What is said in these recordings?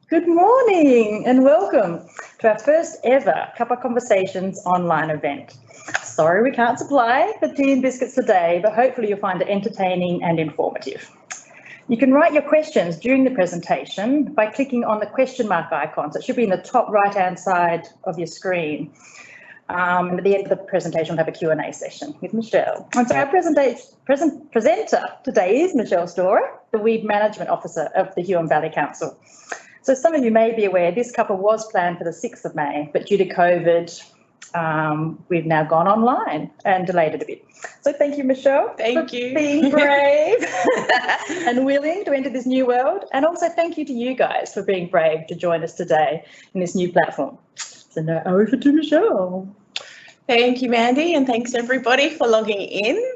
Good morning and welcome to our first ever Cuppa Conversations online event. Sorry we can't supply the tea and biscuits today, but hopefully you'll find it entertaining and informative. You can write your questions during the presentation by clicking on the question mark icon. So it should be in the top right-hand side of your screen. At the end of the presentation, we'll have a Q&A session with Michelle. And so our presenter today is Michelle Storer, the Weed Management Officer of the Huon Valley Council. So some of you may be aware this Cuppa was planned for the 6th of May, but due to COVID, we've now gone online and delayed it a bit. So thank you, Michelle. Thank you. Being brave and willing to enter this new world. And also thank you to you guys for being brave to join us today in this new platform. So now over to Michelle. Thank you, Mandy, and thanks everybody for logging in.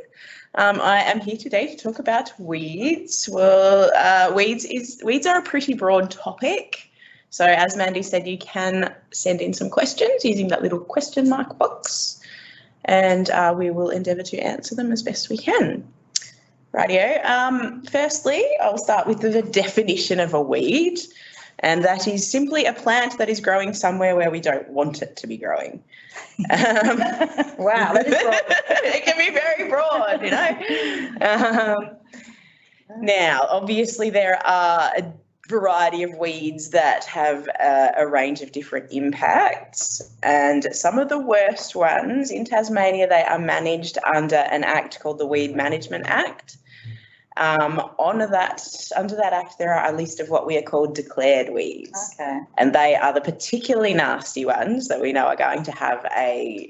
I am here today to talk about weeds. Well, weeds are a pretty broad topic. So as Mandy said, you can send in some questions using that little question mark box, and we will endeavour to answer them as best we can. Rightio. Firstly, I'll start with the definition of a weed, and that is simply a plant that is growing somewhere where we don't want it to be growing. Wow, that is broad. It can be very broad, you know. Now, obviously, there are a variety of weeds that have a range of different impacts, and some of the worst ones in Tasmania, they are managed under an act called the Weed Management Act. Under that act, there are a list of what we are called declared weeds. Okay. And they are the particularly nasty ones that we know are going to have a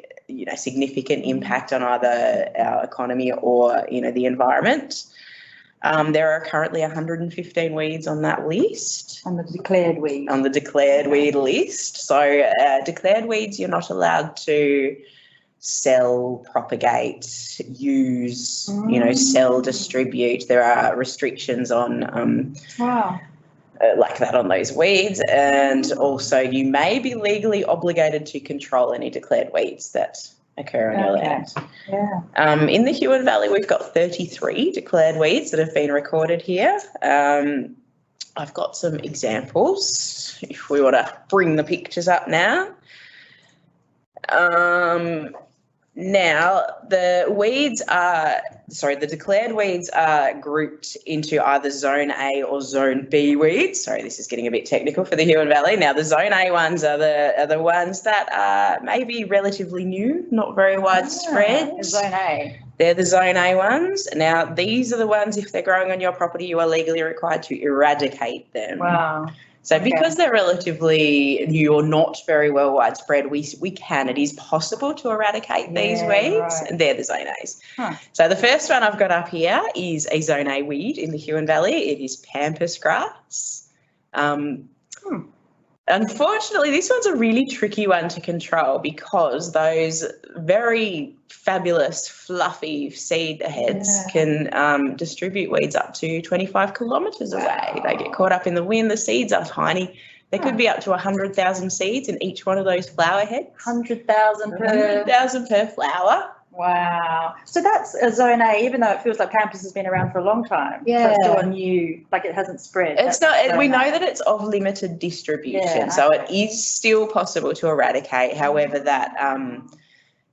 significant impact on either our economy or the environment. There are currently 115 weeds on that list. On the declared weed. On the declared weed list. So declared weeds, you're not allowed to sell, propagate, use, sell, distribute. There are restrictions on like that on those weeds, and also you may be legally obligated to control any declared weeds that occur on your land. Yeah. In the Huon Valley, we've got 33 declared weeds that have been recorded here. I've got some examples if we want to bring the pictures up now. Now, the declared weeds are grouped into either Zone A or Zone B weeds. Sorry, this is getting a bit technical for the Huon Valley. Now, the Zone A ones are the ones that are maybe relatively new, not very widespread. Zone A. They're the Zone A ones. Now, these are the ones, if they're growing on your property, you are legally required to eradicate them. Wow. So because they're relatively new or not very well widespread, it is possible to eradicate these weeds, right. and they're the Zone A's. Huh. So the first one I've got up here is a Zone A weed in the Huon Valley. It is pampas grass. Unfortunately, this one's a really tricky one to control because those very fabulous, fluffy seed heads can distribute weeds up to 25 kilometres away. They get caught up in the wind. The seeds are tiny. There could be up to 100,000 seeds in each one of those flower heads. 100,000 per... 100,000 per flower. Wow. So that's a Zone A, even though it feels like pampas has been around for a long time. Yeah. So it's still a new, like it hasn't spread. It's not. We know that it's of limited distribution, so it is still possible to eradicate. However, that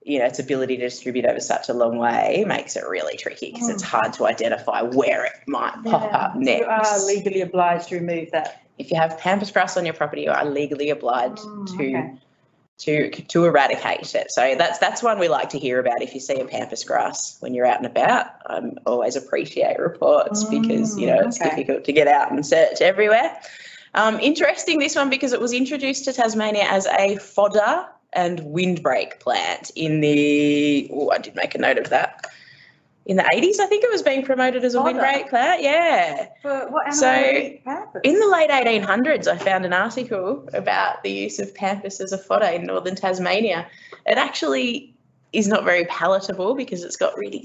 its ability to distribute over such a long way makes it really tricky because it's hard to identify where it might pop up next. You are legally obliged to remove that. If you have pampas grass on your property, you are legally obliged to eradicate it. So that's one we like to hear about. If you see a pampas grass when you're out and about, I always appreciate reports because it's difficult to get out and search everywhere. Interesting, this one, because it was introduced to Tasmania as a fodder and windbreak plant in the I did make a note of that. In the 80s, I think it was being promoted as a windbreak plant. Yeah. For what animal? So in the late 1800s, I found an article about the use of pampas as a fodder in northern Tasmania. It actually is not very palatable because it's got really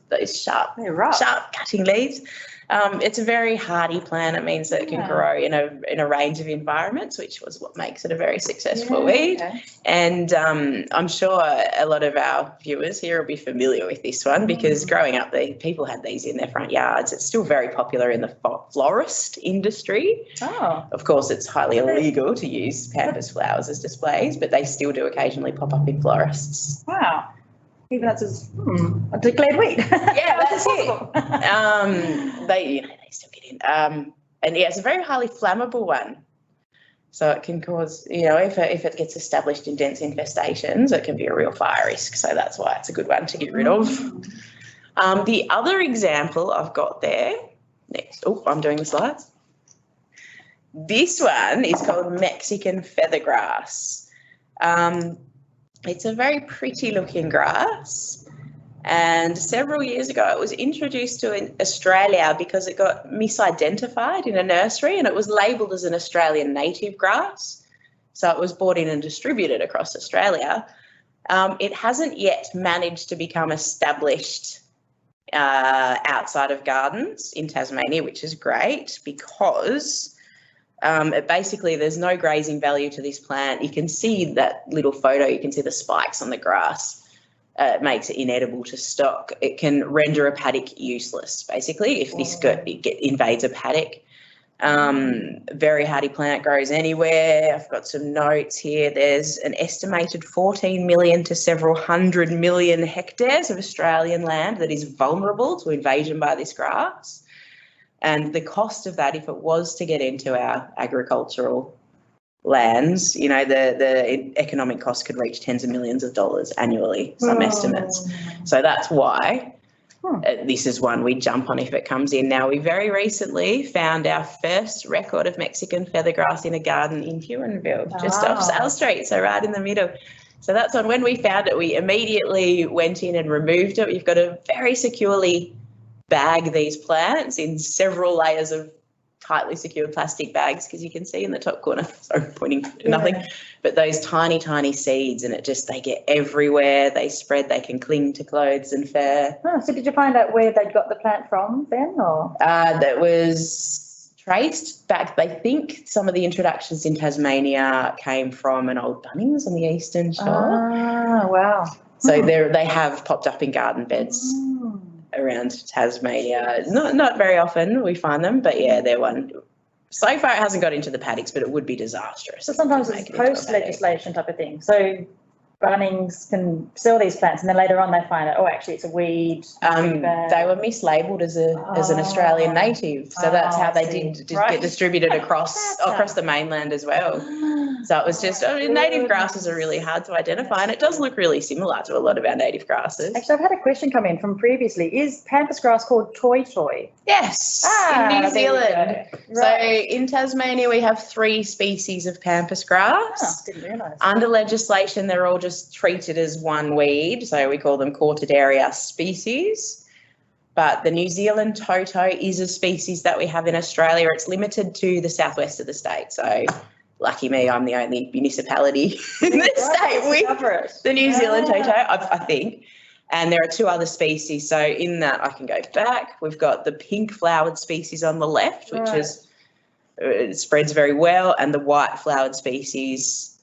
those sharp They're rough. cutting leaves. It's a very hardy plant. It means that it can grow in a range of environments, which was what makes it a very successful weed. Okay. And I'm sure a lot of our viewers here will be familiar with this one because growing up, people had these in their front yards. It's still very popular in the florist industry. Oh. Of course, it's highly illegal to use pampas flowers as displays, but they still do occasionally pop up in florists. Wow. Even that's a declared weed. Yeah, How that's is it possible? it. They still get in. And yeah, it's a very highly flammable one. So it can cause, if it gets established in dense infestations, it can be a real fire risk. So that's why it's a good one to get rid of. The other example I've got there, next, I'm doing the slides. This one is called Mexican feathergrass. It's a very pretty looking grass, and several years ago it was introduced to Australia because it got misidentified in a nursery and it was labelled as an Australian native grass. So it was bought in and distributed across Australia. It hasn't yet managed to become established outside of gardens in Tasmania, which is great because there's no grazing value to this plant. You can see that little photo, you can see the spikes on the grass. It makes it inedible to stock. It can render a paddock useless, basically, if this invades a paddock. Very hardy plant, grows anywhere. I've got some notes here. There's an estimated 14 million to several 100 million hectares of Australian land that is vulnerable to invasion by this grass. And the cost of that, if it was to get into our agricultural lands, the economic cost could reach tens of millions of dollars annually, some estimates. So that's why this is one we jump on if it comes in. Now, we very recently found our first record of Mexican feathergrass in a garden in Huonville, just off Sale Street, so right in the middle. So that's one. When we found it, we immediately went in and removed it. We've got to very securely bag these plants in several layers of tightly secured plastic bags, because you can see in the top corner, sorry, pointing to nothing, but those tiny, tiny seeds, and they get everywhere, they spread, they can cling to clothes and fur. Oh, so did you find out where they'd got the plant from then, or? That was traced back, they think some of the introductions in Tasmania came from an old Bunnings on the eastern shore. Ah, wow. So they have popped up in garden beds around Tasmania. Not very often we find them, but yeah, they're one. So far it hasn't got into the paddocks, but it would be disastrous. So sometimes it's post-legislation type of thing. So Bunnings can sell these plants and then later on they find out, actually it's a weed. They were mislabelled as an Australian native. So that's how they did get distributed across the mainland as well. So it was just, native grasses are really hard to identify, and it does look really similar to a lot of our native grasses. Actually, I've had a question come in from previously. Is pampas grass called toy toy? Yes, in New Zealand. Right. So in Tasmania, we have 3 species of pampas grass. Didn't realise. Under legislation, they're all just treated as one weed, so we call them Cortaderia species. But the New Zealand toto is a species that we have in Australia. It's limited to the southwest of the state, so lucky me, I'm the only municipality in the state with the New Zealand toto, I think. And there are 2 other species. So in that, I can go back. We've got the pink flowered species on the left, which it spreads very well, and the white flowered species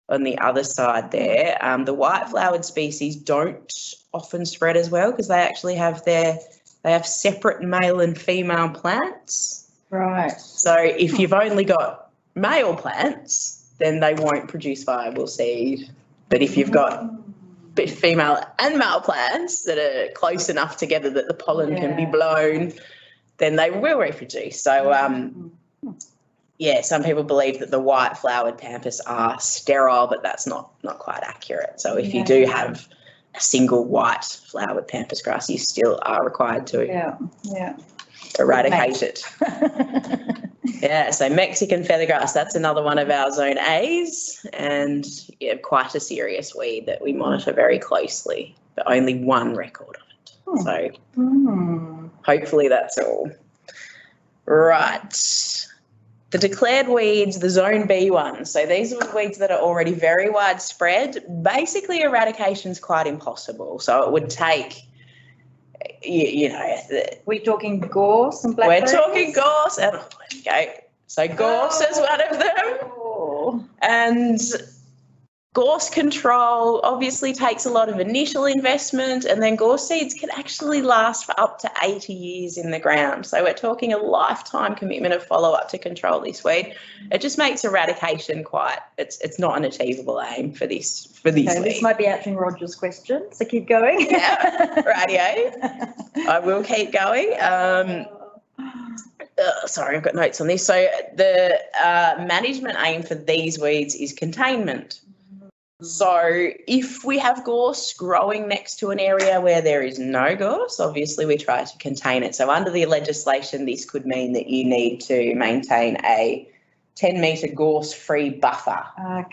on the other side there. The white flowered species don't often spread as well because they actually have separate male and female plants. Right. So if you've only got male plants, then they won't produce viable seed. But if you've got female and male plants that are close enough together that the pollen can be blown, then they will reproduce. So some people believe that the white flowered pampas are sterile, but that's not quite accurate. So if you do have a single white flowered pampas grass, you still are required to eradicate it. So Mexican feathergrass, that's another one of our Zone A's, and quite a serious weed that we monitor very closely, but only 1 record of it. So hopefully that's all. Right. The declared weeds, the Zone B ones. So these are weeds that are already very widespread. Basically, eradication is quite impossible. So it would take you know, We're talking gorse and we're blackberries? talking gorse, and okay, so gorse is one of them. Oh. And gorse control obviously takes a lot of initial investment, and then gorse seeds can actually last for up to 80 years in the ground. So we're talking a lifetime commitment of follow-up to control this weed. It just makes eradication it's not an achievable aim for this weed. This might be answering Roger's question, so keep going. Yeah, rightio. I will keep going. Sorry, I've got notes on this. So the management aim for these weeds is containment. So if we have gorse growing next to an area where there is no gorse, obviously we try to contain it. So under the legislation, this could mean that you need to maintain a 10-metre gorse-free buffer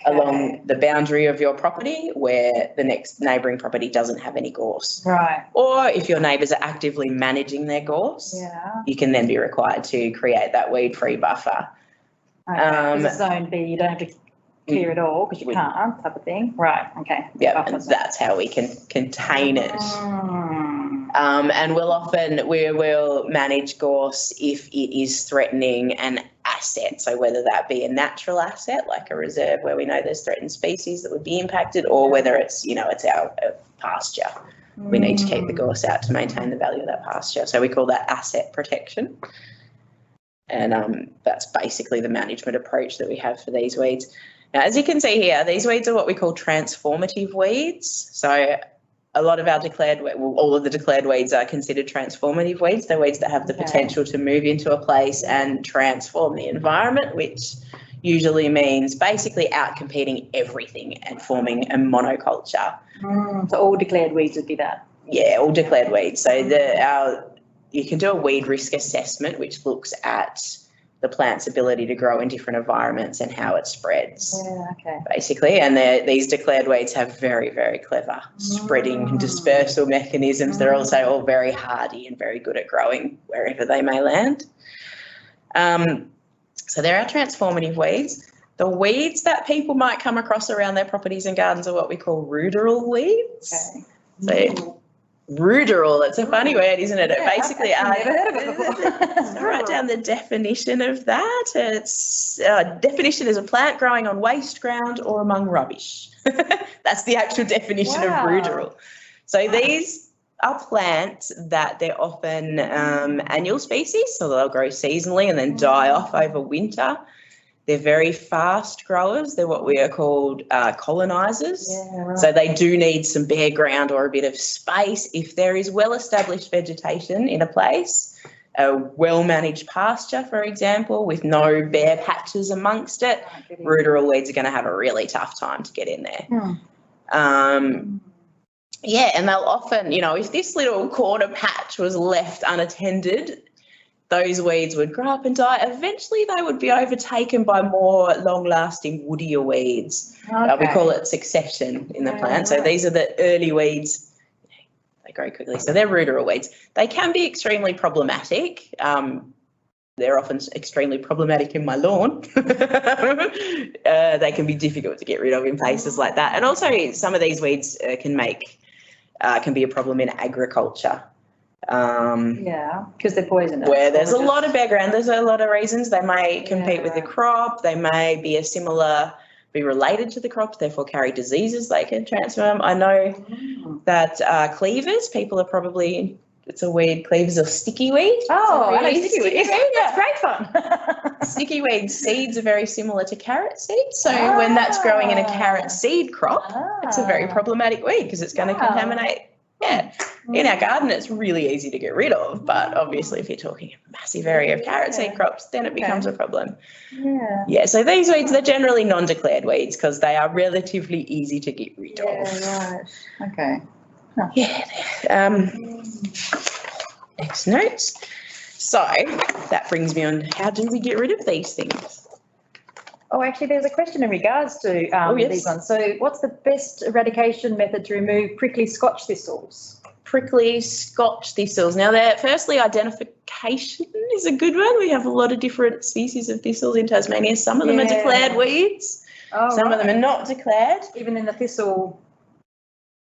along the boundary of your property where the next neighbouring property doesn't have any gorse. Right. Or if your neighbours are actively managing their gorse, you can then be required to create that weed-free buffer. Okay. It's Zone B, you don't have to clear it all because you can't, type of thing. Right. Okay. Yeah, and that's how we can contain it. And we will manage gorse if it is threatening an asset. So whether that be a natural asset like a reserve where we know there's threatened species that would be impacted, or whether it's it's our pasture. We need to keep the gorse out to maintain the value of that pasture. So we call that asset protection. And that's basically the management approach that we have for these weeds. Now, as you can see here, these weeds are what we call transformative weeds. So a lot of our all of the declared weeds are considered transformative weeds. They're weeds that have the potential to move into a place and transform the environment, which usually means basically outcompeting everything and forming a monoculture. So all declared weeds would be that? Yeah, all declared weeds. So you can do a weed risk assessment, which looks at the plant's ability to grow in different environments and how it spreads. Basically. And these declared weeds have very, very clever spreading and dispersal mechanisms. They're also all very hardy and very good at growing wherever they may land. So there are transformative weeds. The weeds that people might come across around their properties and gardens are what we call ruderal weeds. So ruderal, it's a funny word, isn't it? It basically, I've never heard of it before. I'll write down the definition of that. It's definition is a plant growing on waste ground or among rubbish. That's the actual definition of ruderal. So these are plants that they're often annual species, so they'll grow seasonally and then die off over winter. They're very fast growers. They're what we are called colonisers. So they do need some bare ground or a bit of space. If there is well-established vegetation in a place, a well-managed pasture, for example, with no bare patches amongst it, ruderal weeds are going to have a really tough time to get in there. And they'll often, if this little corner patch was left unattended, those weeds would grow up and die. Eventually they would be overtaken by more long-lasting woodier weeds. We call it succession in the plant. So these are the early weeds. They grow quickly. So they're ruderal weeds. They can be extremely problematic. They're often extremely problematic in my lawn. They can be difficult to get rid of in places like that. And also some of these weeds can be a problem in agriculture. Because they're poisonous. Where there's a lot of background, there's a lot of reasons. They may compete with the crop, they may be be related to the crop, therefore carry diseases they can transfer them. I know that cleavers, people are probably, it's a weed, cleavers or sticky weed. Oh, I know sticky weed. That's great fun. Sticky weed seeds are very similar to carrot seeds. So when that's growing in a carrot seed crop, it's a very problematic weed because it's going to contaminate. In our garden, it's really easy to get rid of, but obviously if you're talking a massive area of carrot seed crops, then it becomes a problem. So these weeds, they're generally non-declared weeds because they are relatively easy to get rid of. Okay. Next notes. So that brings me on, how do we get rid of these things? Oh, actually, there's a question in regards to these ones. So what's the best eradication method to remove prickly Scotch thistles? Prickly Scotch thistles. Now, firstly, identification is a good one. We have a lot of different species of thistles in Tasmania. Some of them are declared weeds. Some of them are not declared. Even in the thistle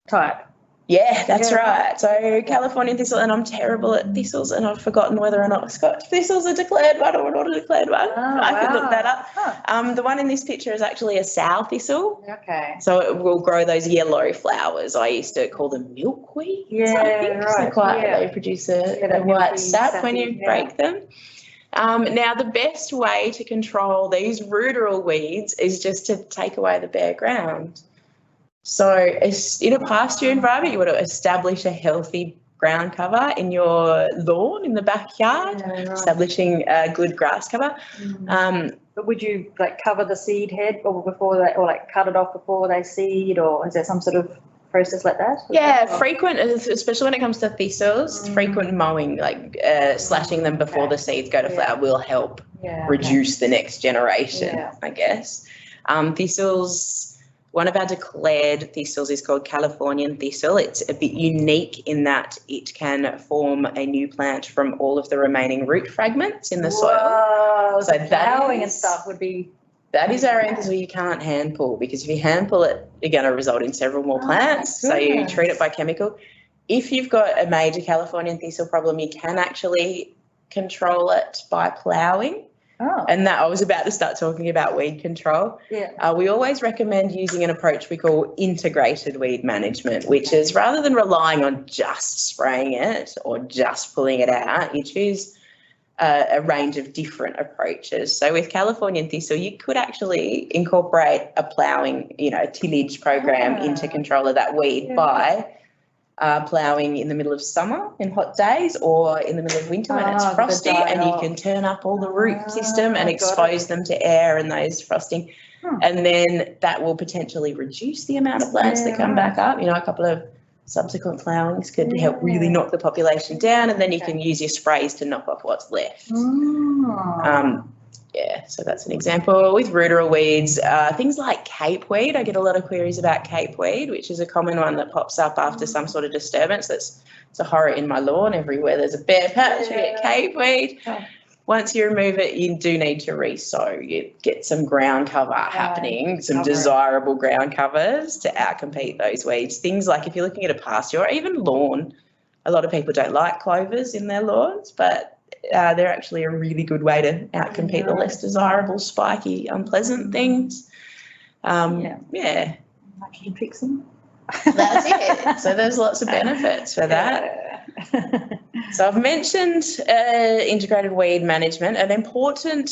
type? Yeah, that's Yeah. right. So Californian thistle, and I'm terrible at thistles, and I've forgotten whether or not Scotch thistles are declared one or not a declared one. I could look that up. Huh. The one in this picture is actually a sow thistle. Okay. So it will grow those yellow flowers. I used to call them milkweeds. Yeah, I think. right. They produce a that white milky, sap when sappy, you break them. Now, the best way to control these ruderal weeds is just to take away the bare ground. So in a pasture environment, you want to establish a healthy ground cover in your lawn, in the backyard, establishing a good grass cover. But would you cover the seed head or cut it off before they seed, or is there some sort of process like that? Yeah, frequent, especially when it comes to thistles, frequent mowing, slashing them before the seeds go to flower will help reduce the next generation, I guess. Thistles, one of our declared thistles is called Californian thistle. It's a bit unique in that it can form a new plant from all of the remaining root fragments in the soil. So plowing and stuff would be... That is our thistle you can't hand pull, because if you hand pull it, you're going to result in several more plants. So you treat it by chemical. If you've got a major Californian thistle problem, you can actually control it by ploughing. And that I was about to start talking about weed control. We always recommend using an approach we call integrated weed management, which is rather than relying on just spraying it or just pulling it out, you choose a range of different approaches. So with Californian thistle, you could actually incorporate a ploughing, a tillage program into control of that weed by ploughing in the middle of summer in hot days or in the middle of winter when it's frosty, and you can turn up all the root system and expose them to air and those frosting. And then that will potentially reduce the amount of plants that come back up. A couple of subsequent ploughings could help really knock the population down, and then you can use your sprays to knock off what's left. So that's an example. With ruderal weeds, things like capeweed, I get a lot of queries about capeweed, which is a common one that pops up after some sort of disturbance. It's a horror in my lawn. Everywhere there's a bare patch, you get capeweed. Once you remove it, you do need to re-sow. You get some ground cover happening, some desirable ground covers to outcompete those weeds. Things like if you're looking at a pasture or even lawn, a lot of people don't like clovers in their lawns, but they're actually a really good way to outcompete the less desirable, spiky, unpleasant things. Like you fix them. That's it. So there's lots of benefits for that. So I've mentioned integrated weed management. An important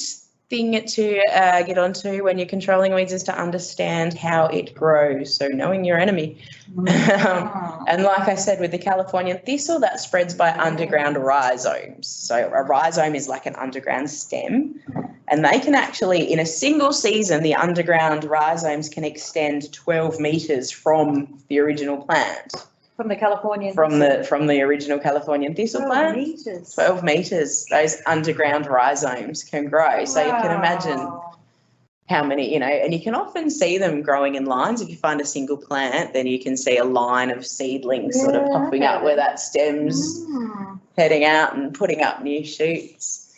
thing to get onto when you're controlling weeds is to understand how it grows. So knowing your enemy. And like I said, with the Californian thistle, that spreads by underground rhizomes. So a rhizome is like an underground stem, and they can actually, in a single season, the underground rhizomes can extend 12 metres from the original plant. From the Californian from the original Californian thistle plant. 12 metres. Those underground rhizomes can grow. So you can imagine how many, and you can often see them growing in lines. If you find a single plant, then you can see a line of seedlings sort of popping up where that stem's heading out and putting up new shoots.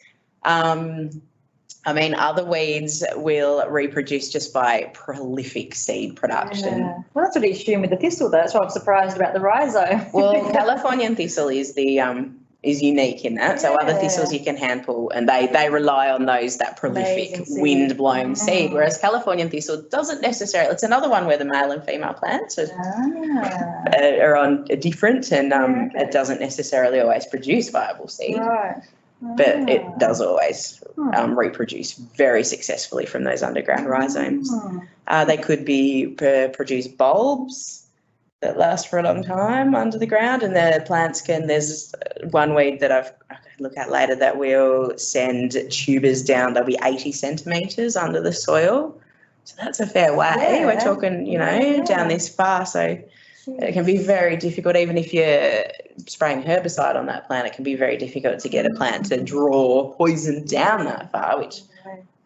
Other weeds will reproduce just by prolific seed production. Well, that's what I assume with the thistle, though. That's why I'm surprised about the rhizome. Well, Californian thistle is unique in that. So other thistles you can hand pull, and they rely on that prolific wind-blown seed, whereas Californian thistle doesn't necessarily. It's another one where the male and female plants are on different, and it doesn't necessarily always produce viable seed. But it does always reproduce very successfully from those underground rhizomes. They could produce bulbs that last for a long time under the ground, and the plants there's one weed that I can look at later that will send tubers down. They'll be 80 centimetres under the soil. So that's a fair way. We're talking, down this far. So it can be very difficult, even if you're spraying herbicide on that plant, it can be very difficult to get a plant to draw poison down that far, which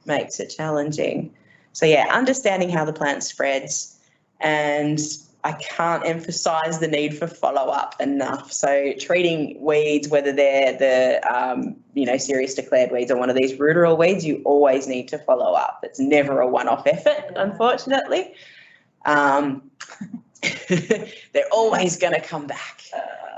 makes it challenging. So understanding how the plant spreads, and I can't emphasise the need for follow-up enough. So treating weeds, whether they're the serious declared weeds or one of these ruderal weeds, you always need to follow up. It's never a one-off effort, unfortunately. they're always going to come back.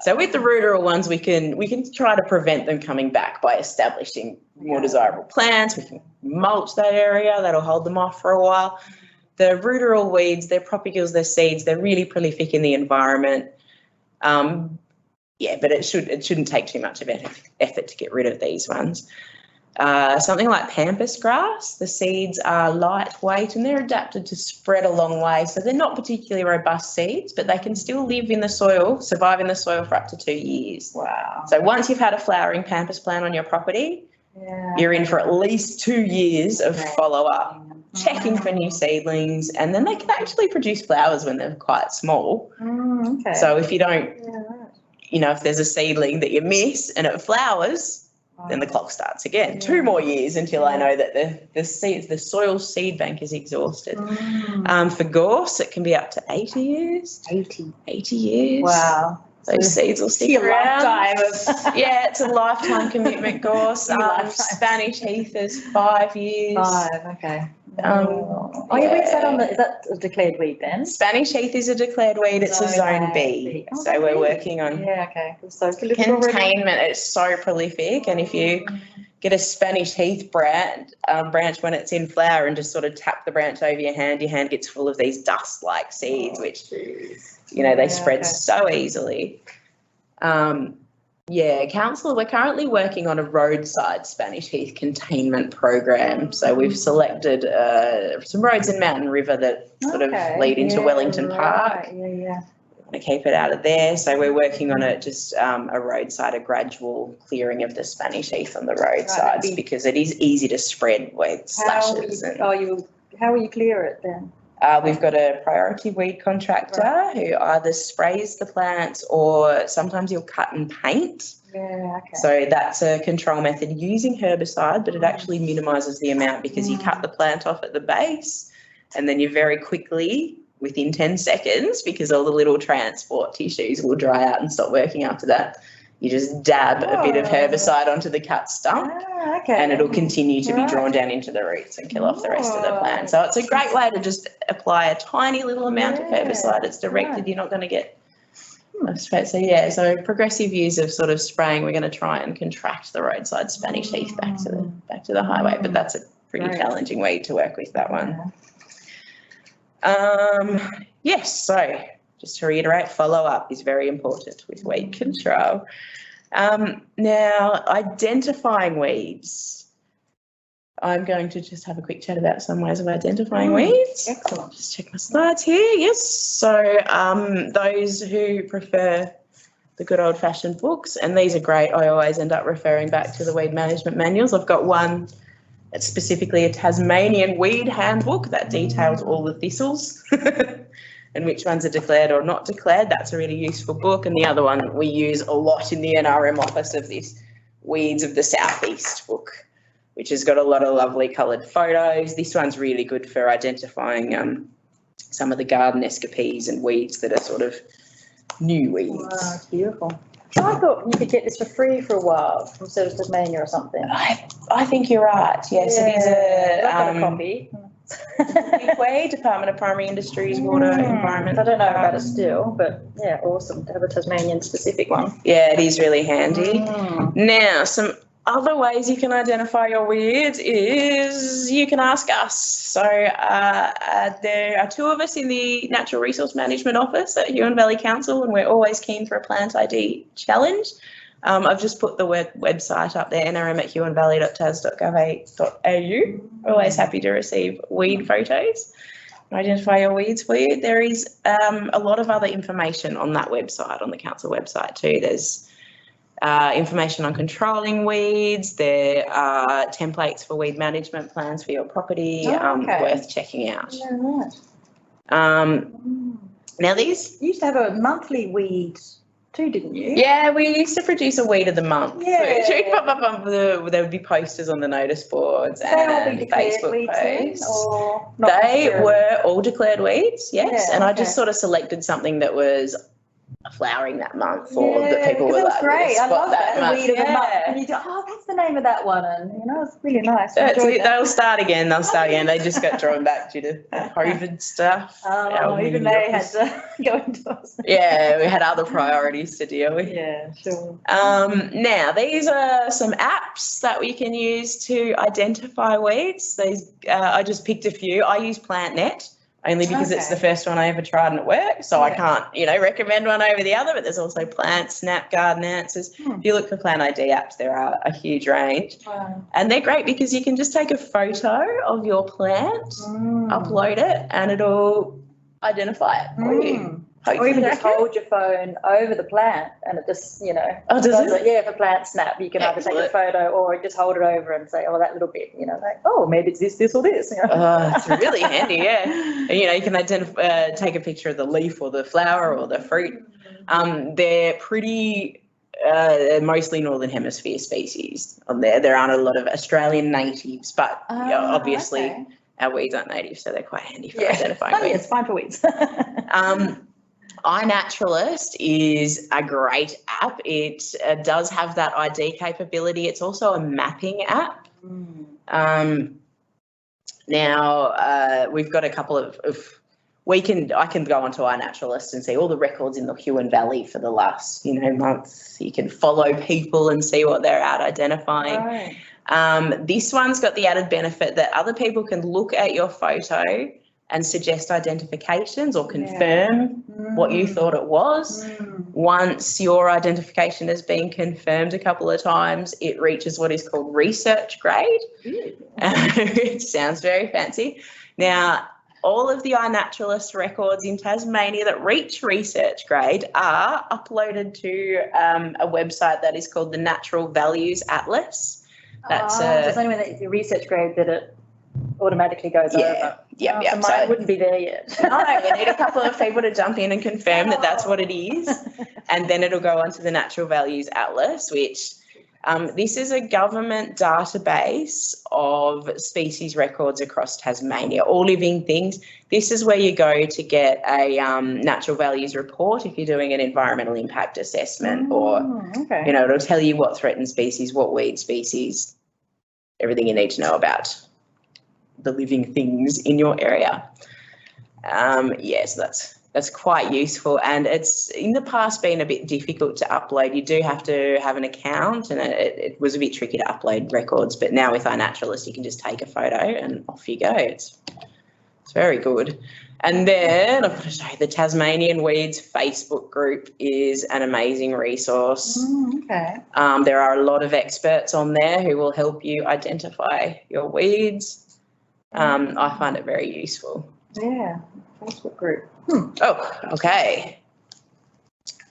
So with the ruderal ones, we can try to prevent them coming back by establishing more desirable plants. We can mulch that area. That'll hold them off for a while. The ruderal weeds, they're propagules, they're seeds. They're really prolific in the environment. But it shouldn't take too much of effort to get rid of these ones. Something like pampas grass, the seeds are lightweight and they're adapted to spread a long way. So they're not particularly robust seeds, but they can still live in the soil, survive in the soil for up to 2 years. Wow. So once you've had a flowering pampas plant on your property, you're in for at least 2 years of follow-up, checking for new seedlings, and then they can actually produce flowers when they're quite small. So if you don't, if there's a seedling that you miss and it flowers, then the clock starts again. 2 more years until I know that the soil seed bank is exhausted. For gorse, it can be up to 80 years. 80 years. Wow. Those seeds will stick around. Lifetime. It's a lifetime commitment, gorse. Spanish heath is 5 years. 5, okay. Is that a declared weed then? Spanish heath is a declared weed. It's a zone B. So we're working on containment. It's so prolific, and if you get a Spanish heath branch when it's in flower and just sort of tap the branch over your hand gets full of these dust-like seeds, which they spread so easily. Council, we're currently working on a roadside Spanish heath containment program. So we've selected some roads in Mountain River that sort of lead into Wellington Park. We want to keep it out of there. So we're working on a roadside, a gradual clearing of the Spanish heath on the roadsides because it is easy to spread with slashes. How will you clear it then? We've got a priority weed contractor who either sprays the plants or sometimes he'll cut and paint. So that's a control method using herbicide, but it actually minimises the amount because you cut the plant off at the base and then you very quickly, within 10 seconds, because all the little transport tissues will dry out and stop working after that, you just dab a bit of herbicide onto the cut stump and it'll continue to be drawn down into the roots and kill off the rest of the plant. So it's a great way to just apply a tiny little amount of herbicide. It's directed, you're not going to get so progressive use of sort of spraying. We're going to try and contract the roadside Spanish heath back to the highway, but that's a pretty challenging weed to work with, that one. So just to reiterate, follow-up is very important with weed control. Now, identifying weeds. I'm going to just have a quick chat about some ways of identifying weeds. Excellent. Just check my slides here. Yes. So those who prefer the good old-fashioned books, and these are great. I always end up referring back to the weed management manuals. I've got one that's specifically a Tasmanian weed handbook that details all the thistles and which ones are declared or not declared. That's a really useful book. And the other one we use a lot in the NRM office of this Weeds of the Southeast book, which has got a lot of lovely coloured photos. This one's really good for identifying some of the garden escapades and weeds that are sort of new weeds. Wow, it's beautiful. I thought you could get this for free for a while from Service Tasmania or something. I think you're right. Yes, it is a copy. Way Department of Primary Industries, Water, Environment. I don't know about it still, but yeah, awesome to have a Tasmanian specific one. Yeah, it is really handy. Now, some other ways you can identify your weeds is you can ask us. So there are 2 of us in the Natural Resource Management Office at Huon Valley Council, and we're always keen for a plant ID challenge. I've just put the website up there, nrm@huonvalley.tas.gov.au. Always happy to receive weed photos and identify your weeds for you. There is a lot of other information on that website, on the council website too. There's information on controlling weeds. There are templates for weed management plans for your property, worth checking out. Now these... You used to have a monthly weed too, didn't you? Yeah, we used to produce a weed of the month. Yeah. There would be posters on the notice boards and Facebook posts. Or they were all declared weeds, yes. And I just sort of selected something that was flowering that month, or that Yeah, people were that was like, great. I love that. month. Weed of the month. Yeah. And you go, oh, that's the name of that one. And, it's really nice. I That's enjoyed it. that. They'll start again. They just got drawn back due to COVID stuff. Oh, even they had to go into us. Yeah, we had other priorities to deal with. Yeah, sure. Now, these are some apps that we can use to identify weeds. I just picked a few. I use PlantNet only because it's the first one I ever tried and it worked. So I can't, recommend one over the other, but there's also Plant, Snap, Garden Answers. If you look for Plant ID apps, there are a huge range. Wow. And they're great because you can just take a photo of your plant, upload it, and it'll identify it for you. Or even just hold your phone over the plant and it just, Oh, does it? Yeah, for Plant Snap, you can either take a photo or just hold it over and say, oh, that little bit, like, oh, maybe it's this, or this. Oh, it's really handy, yeah. And, you can take a picture of the leaf or the flower or the fruit. They're pretty mostly Northern Hemisphere species on there. There aren't a lot of Australian natives, but obviously our weeds aren't native, so they're quite handy for identifying weeds. It's fine for weeds. iNaturalist is a great app. It does have that ID capability. It's also a mapping app. Now, we've got a couple of I can go onto iNaturalist and see all the records in the Huon Valley for the last, month. You can follow people and see what they're out identifying. Right. This one's got the added benefit that other people can look at your photo and suggest identifications or confirm what you thought it was. Once your identification has been confirmed a couple of times, it reaches what is called research grade. It sounds very fancy. Now, all of the iNaturalist records in Tasmania that reach research grade are uploaded to a website that is called the Natural Values Atlas. So it's only when it's the research grade that it automatically goes over. Yeah. So mine wouldn't be there yet. No, we need a couple of people to jump in and confirm that that's what it is. And then it'll go onto the Natural Values Atlas, which this is a government database of species records across Tasmania, all living things. This is where you go to get a natural values report if you're doing an environmental impact assessment or, it'll tell you what threatened species, what weed species, everything you need to know about the living things in your area. So that's quite useful, and it's in the past been a bit difficult to upload. You do have to have an account, and it was a bit tricky to upload records, but now with iNaturalist you can just take a photo and off you go. It's very good. And then I've got to show you the Tasmanian Weeds Facebook group is an amazing resource. There are a lot of experts on there who will help you identify your weeds. I find it very useful. Yeah, Facebook group. Oh, okay.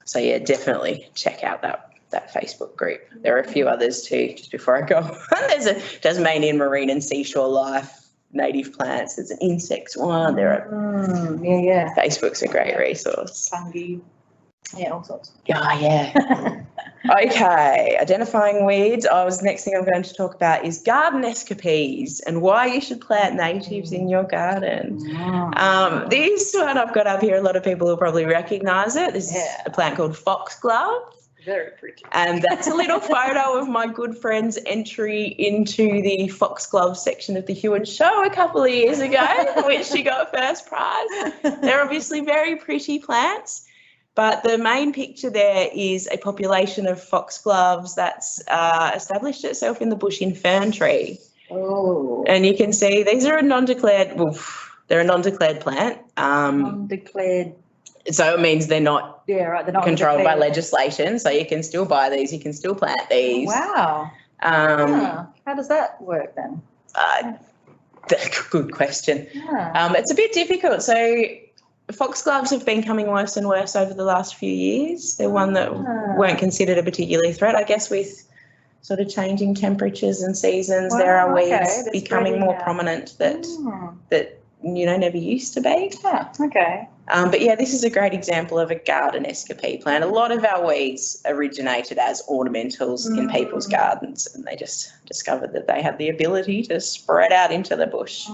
So yeah, definitely check out that Facebook group. There are a few others too, just before I go. There's a Tasmanian Marine and Seashore Life, native plants. There's an insects one. There are Facebook's a great resource. Fungi. Yeah, all sorts. Yeah. Okay, identifying weeds. Next thing I'm going to talk about is garden escapades and why you should plant natives in your garden. This one I've got up here, a lot of people will probably recognise it. This is a plant called foxglove. Very pretty. And that's a little photo of my good friend's entry into the foxglove section of the Huon show a couple of years ago, for which she got first prize. They're obviously very pretty plants. But the main picture there is a population of foxgloves that's established itself in the bush in fern tree. Oh. And you can see these are they're a non-declared plant. Non-declared. So it means they're not they're not controlled by legislation. So you can still buy these, you can still plant these. Wow. How does that work then? Good question. It's a bit difficult. So foxgloves have been coming worse and worse over the last few years. They're one that weren't considered a particularly threat. I guess with sort of changing temperatures and seasons, there are weeds becoming more prominent that never used to be. But yeah, this is a great example of a garden escapade plant. A lot of our weeds originated as ornamentals in people's gardens, and they just discovered that they had the ability to spread out into the bush.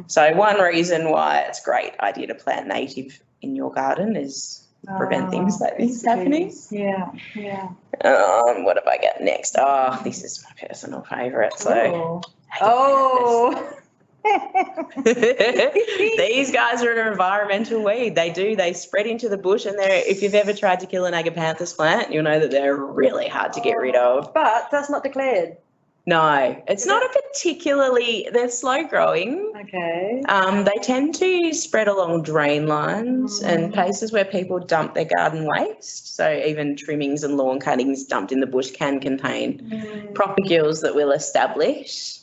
So one reason why it's a great idea to plant native in your garden is prevent things like this happening. Yeah, yeah. What have I got next? Oh, this is my personal favourite. So, oh. These guys are an environmental weed. They spread into the bush, and if you've ever tried to kill an agapanthus plant, you'll know that they're really hard to get rid of. But that's not declared. No, it's not a particularly, they're slow growing. Okay. They tend to spread along drain lines and places where people dump their garden waste. So even trimmings and lawn cuttings dumped in the bush can contain propagules that will establish.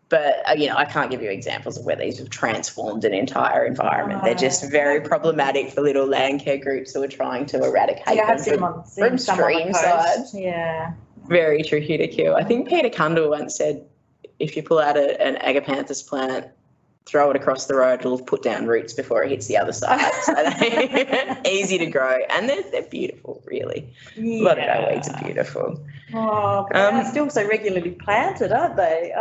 But, I can't give you examples of where these have transformed an entire environment. They're just very problematic for little land care groups who are trying to eradicate them from stream sides. Yeah. Very tricky to kill. I think Peter Cundall once said, if you pull out an agapanthus plant, throw it across the road, it'll put down roots before it hits the other side. So they're easy to grow, and they're beautiful, really. Yeah. A lot of our weeds are beautiful. Oh, but they're still so regularly planted, aren't they?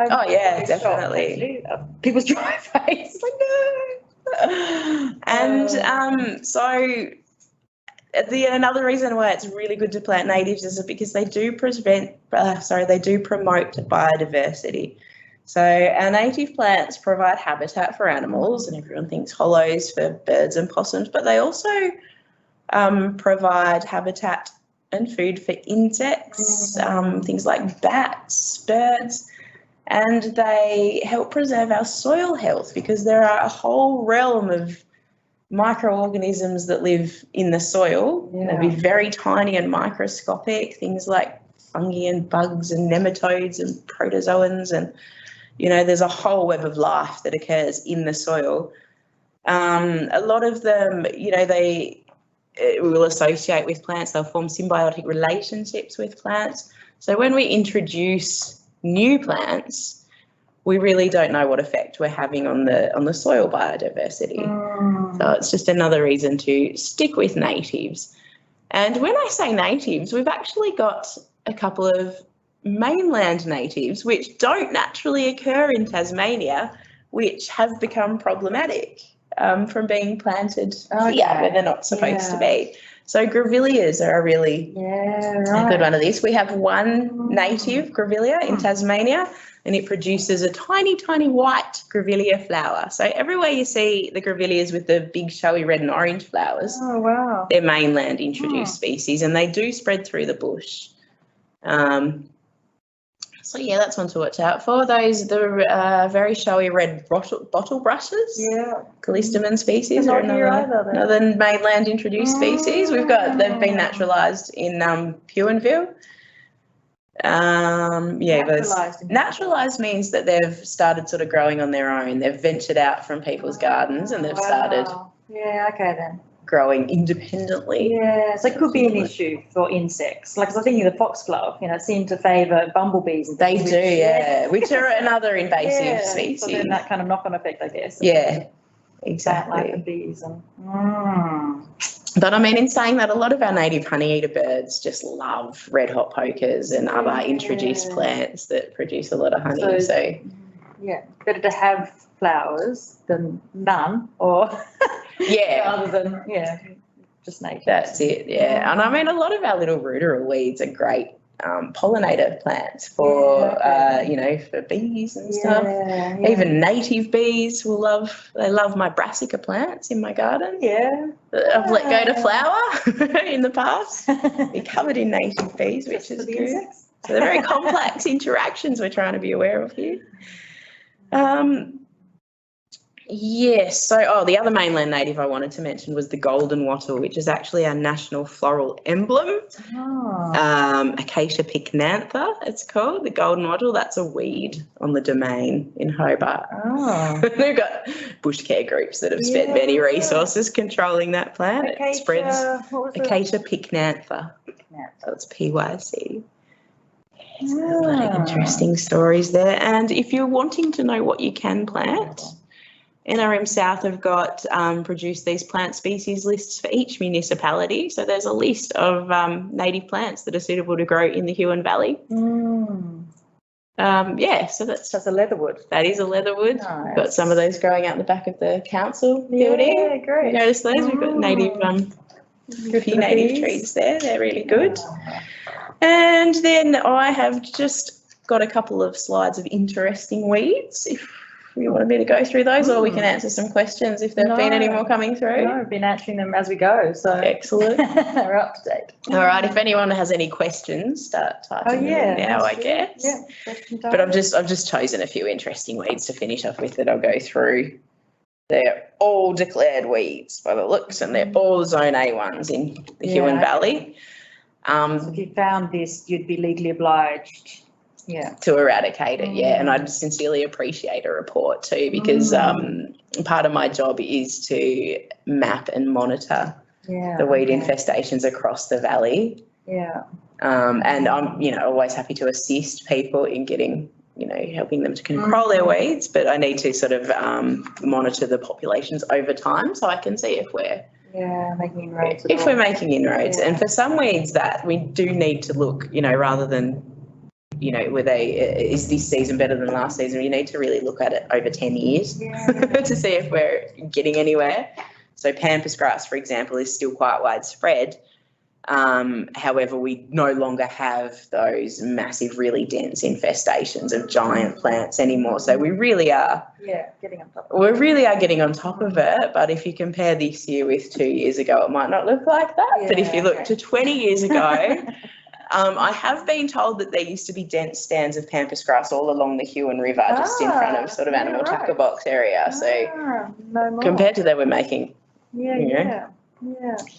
Definitely. Shocked, people's driveways. Like, no. And so another reason why it's really good to plant natives is because they do promote biodiversity. So our native plants provide habitat for animals, and everyone thinks hollows for birds and possums, but they also provide habitat and food for insects, things like bats, birds, and they help preserve our soil health because there are a whole realm of microorganisms that live in the soil. They'll be very tiny and microscopic, things like fungi and bugs and nematodes and protozoans, and there's a whole web of life that occurs in the soil. A lot of them, they will associate with plants. They'll form symbiotic relationships with plants. So when we introduce new plants, we really don't know what effect we're having on the soil biodiversity. So it's just another reason to stick with natives. And when I say natives, we've actually got a couple of mainland natives which don't naturally occur in Tasmania, which have become problematic from being planted here where they're not supposed to be. So grevilleas are a really good one of this. We have one native grevillea in Tasmania, and it produces a tiny, tiny white grevillea flower. So everywhere you see the grevilleas with the big showy red and orange flowers, they're mainland introduced species, and they do spread through the bush. So that's one to watch out for. The very showy red bottle brushes. Callistemon species are another mainland introduced species. They've been naturalised in Huonville. Naturalised means that they've started sort of growing on their own. They've ventured out from people's gardens and they've started growing independently. So it could be an issue for insects. Like, 'cause I was thinking the foxglove, seem to favour bumblebees. And they do, which are another invasive species. So then that kind of knock-on effect, I guess. Exactly. Like the bees. But I mean, in saying that, a lot of our native honeyeater birds just love red hot pokers and other introduced plants that produce a lot of honey. So better to have flowers than none, or rather than just native. That's it. And I mean, a lot of our little ruderal weeds are great pollinator plants for for bees and stuff. Even native bees love my brassica plants in my garden. I've let go to flower in the past. They're covered in native bees, which is good. Insects. So they're very complex interactions we're trying to be aware of here. So the other mainland native I wanted to mention was the golden wattle, which is actually our national floral emblem. Acacia pycnantha, it's called, the golden wattle. That's a weed on the Domain in Hobart. We've got bush care groups that have spent many resources controlling that plant. It spreads Acacia pycnantha. So it's PYC. There's a lot of interesting stories there. And if you're wanting to know what you can plant, NRM South have got produced these plant species lists for each municipality. So there's a list of native plants that are suitable to grow in the Huon Valley. So that's a leatherwood. That is a leatherwood. Nice. We've got some of those growing out the back of the council building. Great. You notice those? We've got native A few native trees there, they're really good. And then I have just got a couple of slides of interesting weeds, if you wanted me to go through those, or we can answer some questions if there have been any more coming through. No, I've been answering them as we go, so. Excellent. We're up to date. All right, if anyone has any questions, start typing them in now, I guess. Yeah, question time. But I've just chosen a few interesting weeds to finish off with that I'll go through. They're all declared weeds by the looks, and they're all Zone A ones in the Huon Valley. So if you found this, you'd be legally obliged. Yeah. To eradicate it, and I'd sincerely appreciate a report too, because part of my job is to map and monitor the weed infestations across the valley. Yeah. And I'm, always happy to assist people in getting, helping them to control their weeds, but I need to sort of monitor the populations over time so I can see if we're making inroads. If we're making inroads, and for some weeds that we do need to look, rather than is this season better than last season? You need to really look at it over 10 years to see if we're getting anywhere. So pampas grass, for example, is still quite widespread. However, we no longer have those massive, really dense infestations of giant plants anymore. So we really are getting on top of it. We really are getting on top of it. But if you compare this year with 2 years ago, it might not look like that. But if you look to 20 years ago, I have been told that there used to be dense stands of pampas grass all along the Huon River, just in front of sort of animal tackle box area. So compared to that, we're making, you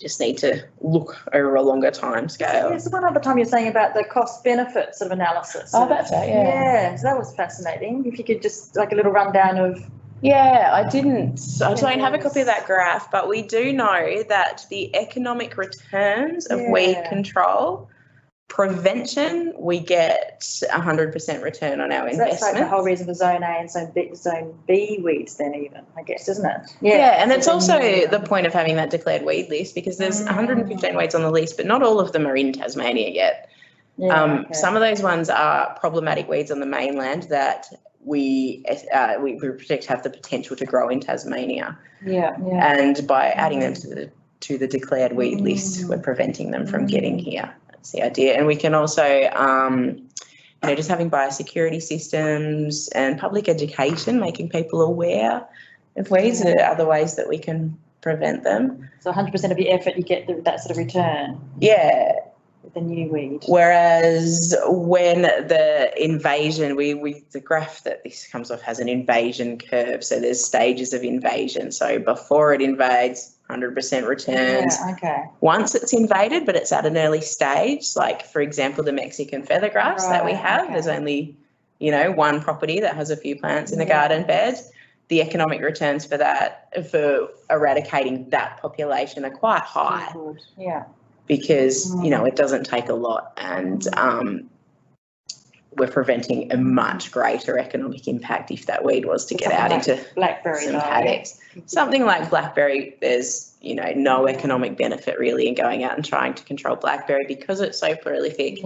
just need to look over a longer time scale. There's one other time you're saying about the cost benefit sort of analysis. Oh, that's it, Yeah, so that was fascinating. If you could just like a little rundown of. Yeah, I don't have a copy of that graph, but we do know that the economic returns of weed control prevention, we get 100% return on our investment. That's like the whole reason for Zone A and Zone B weeds then even, I guess, isn't it? Yeah, and it's also the point of having that declared weed list, because there's 115 weeds on the list, but not all of them are in Tasmania yet. Some of those ones are problematic weeds on the mainland that we predict have the potential to grow in Tasmania. And by adding them to the declared weed list, we're preventing them from getting here. The idea. And we can also just having biosecurity systems and public education, making people aware of weeds and other ways that we can prevent them. So 100% of your effort, you get that sort of return. With the new weed. Whereas when the invasion, the graph that this comes off has an invasion curve. So there's stages of invasion. So before it invades, 100% returns. Once it's invaded, but it's at an early stage, like for example, the Mexican feathergrass that we have, there's only, one property that has a few plants in the garden bed. The economic returns for that, for eradicating that population, are quite high. Because, it doesn't take a lot, and we're preventing a much greater economic impact if that weed was to get out into blackberry some paddocks. Something like blackberry, there's no economic benefit really in going out and trying to control blackberry because it's so prolific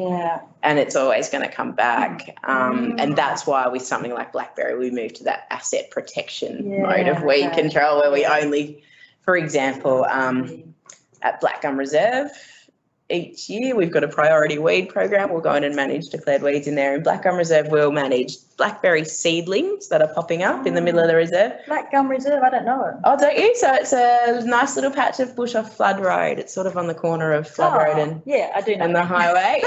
and it's always going to come back. And that's why with something like blackberry we move to that asset protection mode of weed control, where we only, for example, at Black Gum Reserve, each year we've got a priority weed program. We'll go in and manage declared weeds in there. In Black Gum Reserve, we'll manage blackberry seedlings that are popping up in the middle of the reserve. Black Gum Reserve, I don't know it. Oh, don't you? So it's a nice little patch of bush off Flood Road. It's sort of on the corner of Flood Road and I do know. And the highway.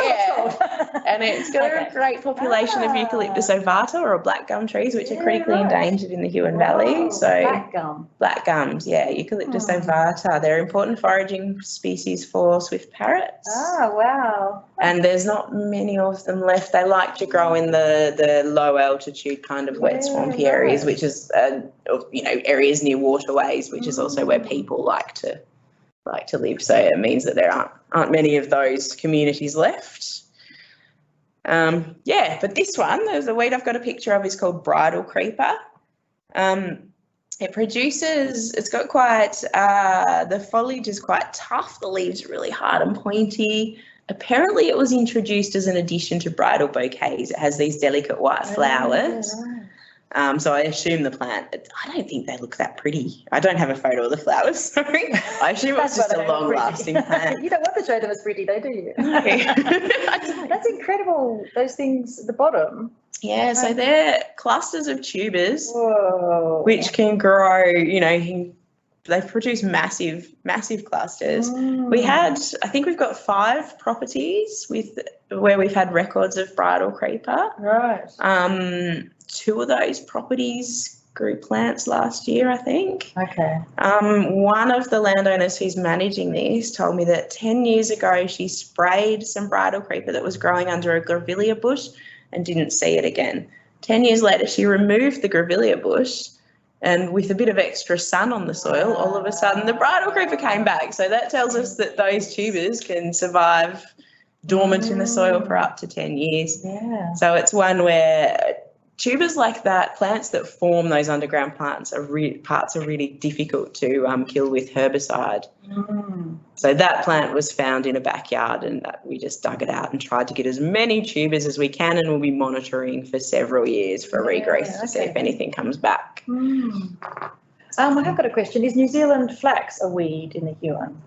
And it's got a great population of Eucalyptus ovata, or black gum trees, which are critically endangered in the Huon Valley. So black gums, Eucalyptus ovata. They're important foraging species for swift parrots. Oh, wow. And there's not many of them left. They like to grow in the low altitude kind of wet swampy areas, which is areas near waterways, which is also where people like to live. So it means that there aren't many of those communities left. But this one, there's a weed I've got a picture of, is called bridal creeper. It's got quite, the foliage is quite tough. The leaves are really hard and pointy. Apparently it was introduced as an addition to bridal bouquets. It has these delicate white flowers. So I assume the plant, I don't think they look that pretty. I don't have a photo of the flowers, sorry. I assume it's just a long-lasting plant. You don't want to show them as pretty, though, do you? No. That's incredible, those things at the bottom. Yeah, so they're clusters of tubers, Whoa. which can grow, they produce massive clusters. I think we've got 5 properties where we've had records of bridal creeper. Right. 2 of those properties grew plants last year, I think. Okay. One of the landowners who's managing this told me that 10 years ago she sprayed some bridal creeper that was growing under a grevillea bush and didn't see it again. 10 years later, she removed the grevillea bush, and with a bit of extra sun on the soil, all of a sudden the bridal creeper came back. So that tells us that those tubers can survive dormant in the soil for up to 10 years. Yeah. So it's one where tubers like that, plants that form those underground plants are really difficult to kill with herbicide. So that plant was found in a backyard, and we just dug it out and tried to get as many tubers as we can, and we'll be monitoring for several years for regrowth to see if anything comes back. I have got a question. Is New Zealand flax a weed in the Huon?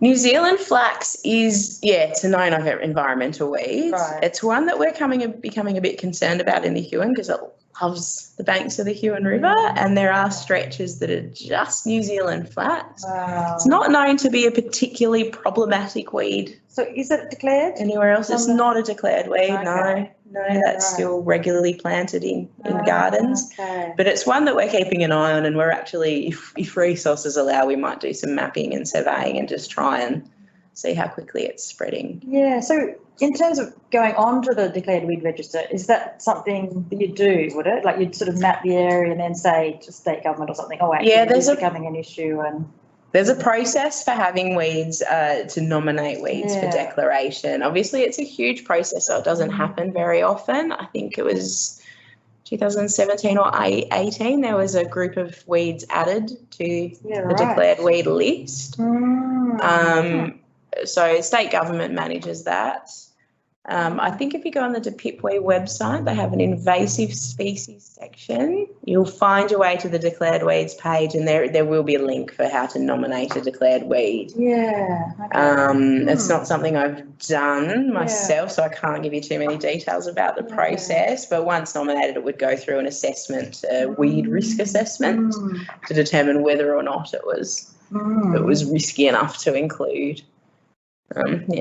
New Zealand flax is, it's a known environmental weed. Right. It's one that we're becoming a bit concerned about in the Huon because it loves the banks of the Huon River, and there are stretches that are just New Zealand flax. Wow. It's not known to be a particularly problematic weed. So is it declared? Anywhere else? It's not a declared weed, Okay. No, that's still regularly planted in gardens. Okay. But it's one that we're keeping an eye on, and we're actually, if resources allow, we might do some mapping and surveying and just try and see how quickly it's spreading. Yeah, so in terms of going on to the declared weed register, is that something that you do, would it? Like you'd sort of map the area and then say to state government or something, this is becoming an issue and... There's a process for having weeds, to nominate weeds for declaration. Obviously, it's a huge process, so it doesn't happen very often. I think it was 2017 or 18, there was a group of weeds added to the declared weed list. So state government manages that. I think if you go on the DPIPWE website, they have an invasive species section. You'll find your way to the declared weeds page, and there will be a link for how to nominate a declared weed. Yeah. Okay. It's not something I've done myself, so I can't give you too many details about the process, but once nominated, it would go through an assessment, a weed risk assessment, to determine whether or not it was risky enough to include.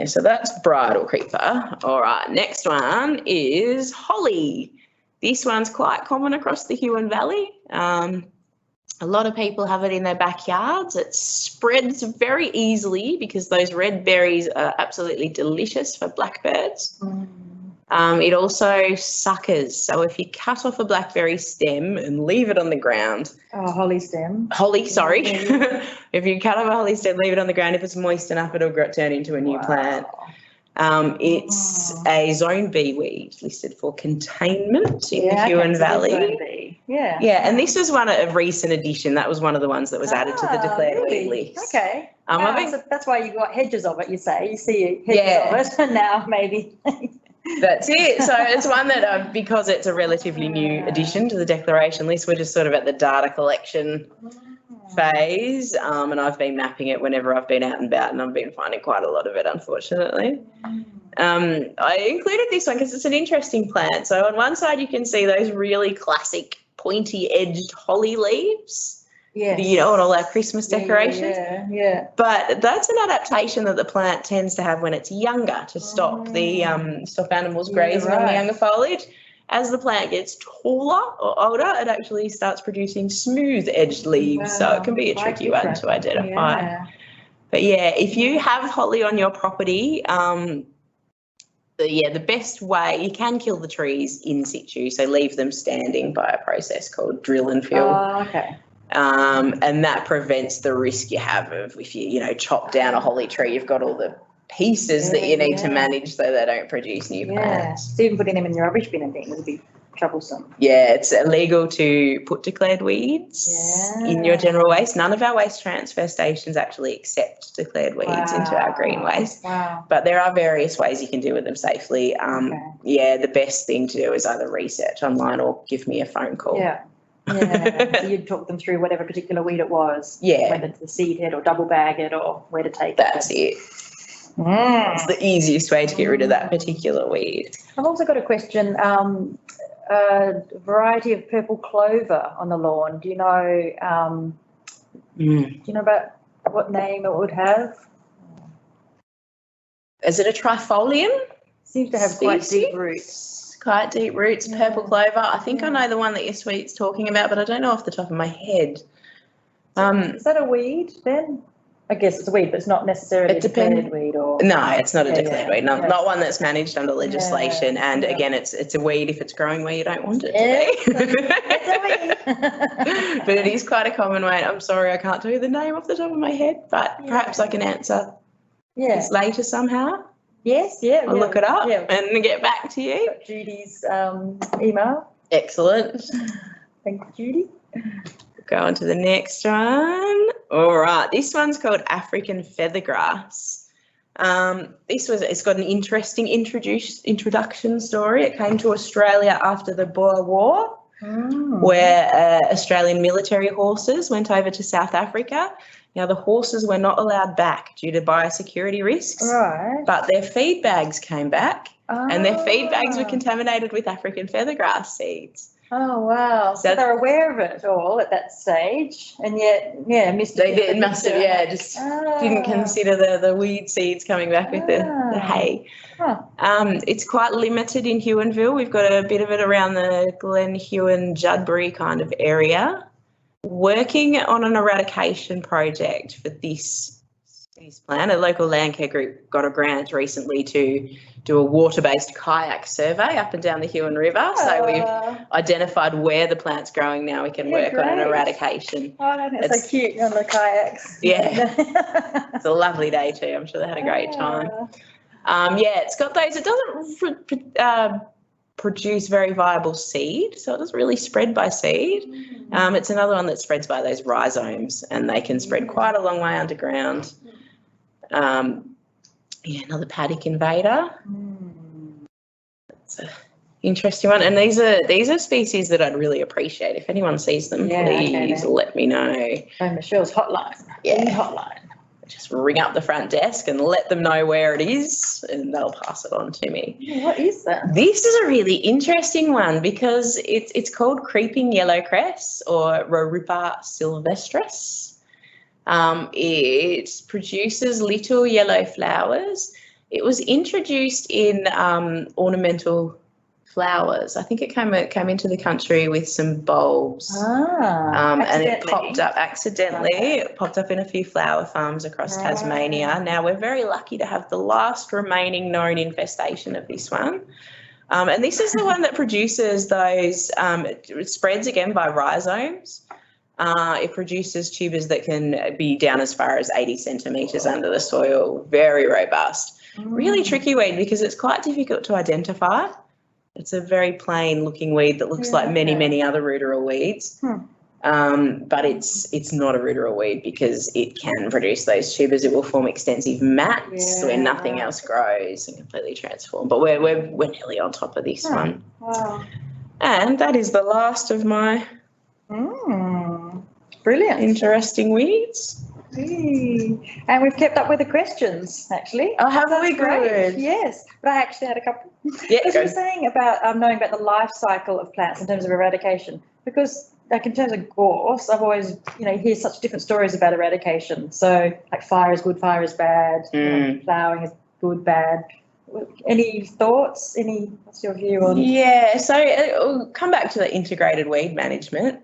So that's bridal creeper. All right, next one is holly. This one's quite common across the Huon Valley. A lot of people have it in their backyards. It spreads very easily because those red berries are absolutely delicious for blackbirds. It also suckers. So if you cut off a blackberry stem and leave it on the ground. Oh, holly stem. Holly, sorry. If you cut off a holly stem, leave it on the ground. If it's moist enough, it'll turn into a new plant. It's a Zone B weed listed for containment in the Huon Valley. Yeah, and this was a recent addition. That was one of the ones that was added to the declared weed list. Okay. So that's why you got hedges of it, you say. You see hedges of it, and now maybe... That's it. So it's one that, because it's a relatively new addition to the declaration list, we're just sort of at the data collection phase, and I've been mapping it whenever I've been out and about, and I've been finding quite a lot of it, unfortunately. I included this one because it's an interesting plant. So on one side you can see those really classic pointy-edged holly leaves. And all our Christmas decorations. Yeah. But that's an adaptation that the plant tends to have when it's younger to stop the stop animals grazing on the younger foliage. As the plant gets taller or older, it actually starts producing smooth-edged leaves, so it can be a tricky one to identify. But if you have holly on your property, the best way, you can kill the trees in situ, so leave them standing by a process called drill and fill. And that prevents the risk you have of if you chop down a holly tree, you've got all the pieces that you need to manage so they don't produce new plants. So even putting them in your rubbish bin and things would be troublesome. Yeah, it's illegal to put declared weeds in your general waste. None of our waste transfer stations actually accept declared weeds into our green waste. Wow. But there are various ways you can deal with them safely. Yeah, the best thing to do is either research online or give me a phone call. Yeah. Yeah. So you'd talk them through whatever particular weed it was. Yeah. Whether it's the seed head or double bag it or where to take That's it. it. That's the easiest way to get rid of that particular weed. I've also got a question. A variety of purple clover on the lawn. Do you know? Do you know about what name it would have? Is it a trifolium? Seems to have quite deep roots. Quite deep roots, purple clover. I think I know the one that your sweet's talking about, but I don't know off the top of my head. Is that a weed then? I guess it's a weed, but it's not necessarily a declared weed or. No, it's not a declared weed. Not one that's managed under legislation. And again, it's a weed if it's growing where you don't want it to be. It's a weed. But it is quite a common way. I'm sorry, I can't tell you the name off the top of my head, but perhaps I can answer this later somehow. Yes, yeah. I'll look it up and get back to you. Got Judy's email. Excellent. Thank you, Judy. Go on to the next one. All right, this one's called African feathergrass. It's got an interesting introduction story. It came to Australia after the Boer War, where Australian military horses went over to South Africa. Now, the horses were not allowed back due to biosecurity risks, but their feed bags came back, and their feed bags were contaminated with African feathergrass seeds. Oh, wow. So they're aware of it all at that stage, and yet, missed it. They must have, just didn't consider the weed seeds coming back with the hay. It's quite limited in Huonville. We've got a bit of it around the Glen Huon, Judbury kind of area. Working on an eradication project for this plan, a local land care group got a grant recently to do a water-based kayak survey up and down the Huon River. So we've identified where the plant's growing now. We can work on an eradication. Oh, it's so cute on the kayaks. Yeah, it's a lovely day too. I'm sure they had a great time. It's got those. It doesn't produce very viable seed, so it doesn't really spread by seed. It's another one that spreads by those rhizomes, and they can spread quite a long way underground. Another paddock invader. That's an interesting one, and these are species that I'd really appreciate. If anyone sees them, please let me know. Oh, Michelle's hotline. Yeah, hotline. Just ring up the front desk and let them know where it is, and they'll pass it on to me. What is that? This is a really interesting one because it's called creeping yellow cress, or Roripa sylvestris. It produces little yellow flowers. It was introduced in ornamental flowers. I think it came into the country with some bulbs, and it popped up accidentally. It popped up in a few flower farms across Tasmania. Now, we're very lucky to have the last remaining known infestation of this one. And this is the one that produces those, it spreads again by rhizomes. It produces tubers that can be down as far as 80 centimetres under the soil, very robust. Really tricky weed because it's quite difficult to identify. It's a very plain looking weed that looks like many other ruderal weeds. But it's not a ruderal weed because it can produce those tubers. It will form extensive mats where nothing else grows and completely transform. But we're nearly on top of this one. Wow. And that is the last of my brilliant. Interesting weeds. And we've kept up with the questions, actually. Oh, haven't we? Good. Yes, but I actually had a couple. Yeah, because we're saying about knowing about the life cycle of plants in terms of eradication. Because, like in terms of gorse, I've always, hear such different stories about eradication. So, like fire is good, fire is bad. Flowering is good, bad. Any thoughts? What's your view on? Yeah, so we'll come back to the integrated weed management.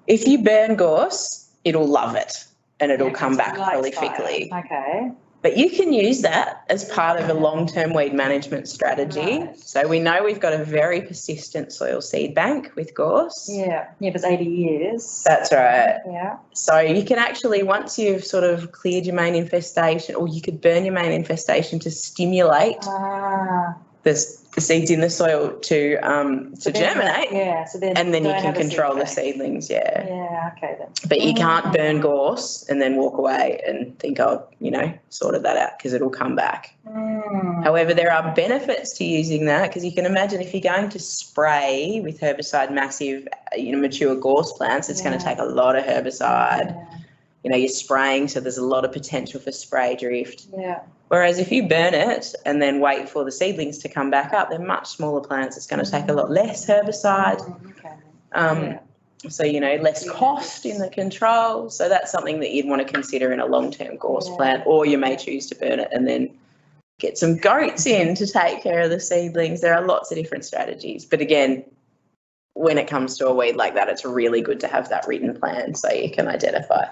If you burn gorse, it'll love it and it'll come back prolifically. Okay. But you can use that as part of a long-term weed management strategy. Right. So we know we've got a very persistent soil seed bank with gorse. Yeah, if it's 80 years. That's right. Yeah. So you can actually, once you've sort of cleared your main infestation, or you could burn your main infestation to stimulate the seeds in the soil to germinate. Yeah, so then And then you don't can have a seed control the bank. seedlings, yeah. Yeah, okay then. But you can't burn gorse and then walk away and think, oh, sorted that out, because it'll come back. However, there are benefits to using that, because you can imagine if you're going to spray with herbicide massive, mature gorse plants, it's going to take a lot of herbicide. You're spraying, so there's a lot of potential for spray drift. Yeah. Whereas if you burn it and then wait for the seedlings to come back up, they're much smaller plants. It's going to take a lot less herbicide. Okay. So, less cost in the control. So that's something that you'd want to consider in a long-term gorse plant, or you may choose to burn it and then get some goats in to take care of the seedlings. There are lots of different strategies. But again, when it comes to a weed like that, it's really good to have that written plan so you can identify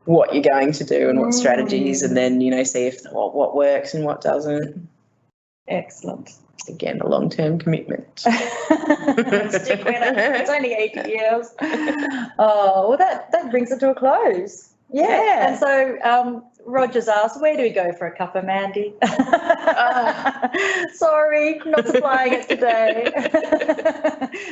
what you're going to do and what strategies, and then, see if what works and what doesn't. Excellent. Again, a long-term commitment. Stick with it. It's only 80 years. Oh, well, that brings it to a close. Yeah. And so Roger's asked, where do we go for a cuppa, Mandy? Sorry, not supplying it today.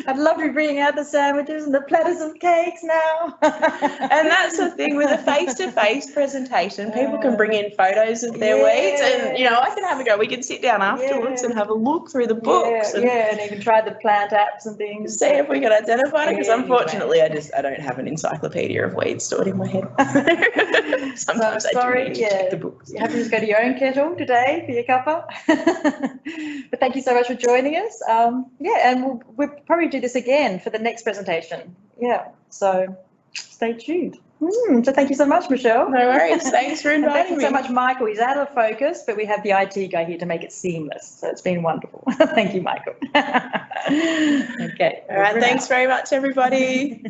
I'd love to be bringing out the sandwiches and the platters of cakes now. And that's the thing with a face-to-face presentation. People can bring in photos of their weeds, and I can have a go. We can sit down afterwards and have a look through the books. And even try the plant apps and things. See if we can identify it, because unfortunately I don't have an encyclopedia of weeds stored in my head. Sometimes I do need to check the books. You have to just go to your own kettle today for your cuppa. But thank you so much for joining us. And we'll probably do this again for the next presentation. Yeah, so stay tuned. So thank you so much, Michelle. No worries. Thanks for inviting me. Thank you so much, Michael. He's out of focus, but we have the IT guy here to make it seamless. So it's been wonderful. Thank you, Michael. Okay. All right. Thanks very much, everybody.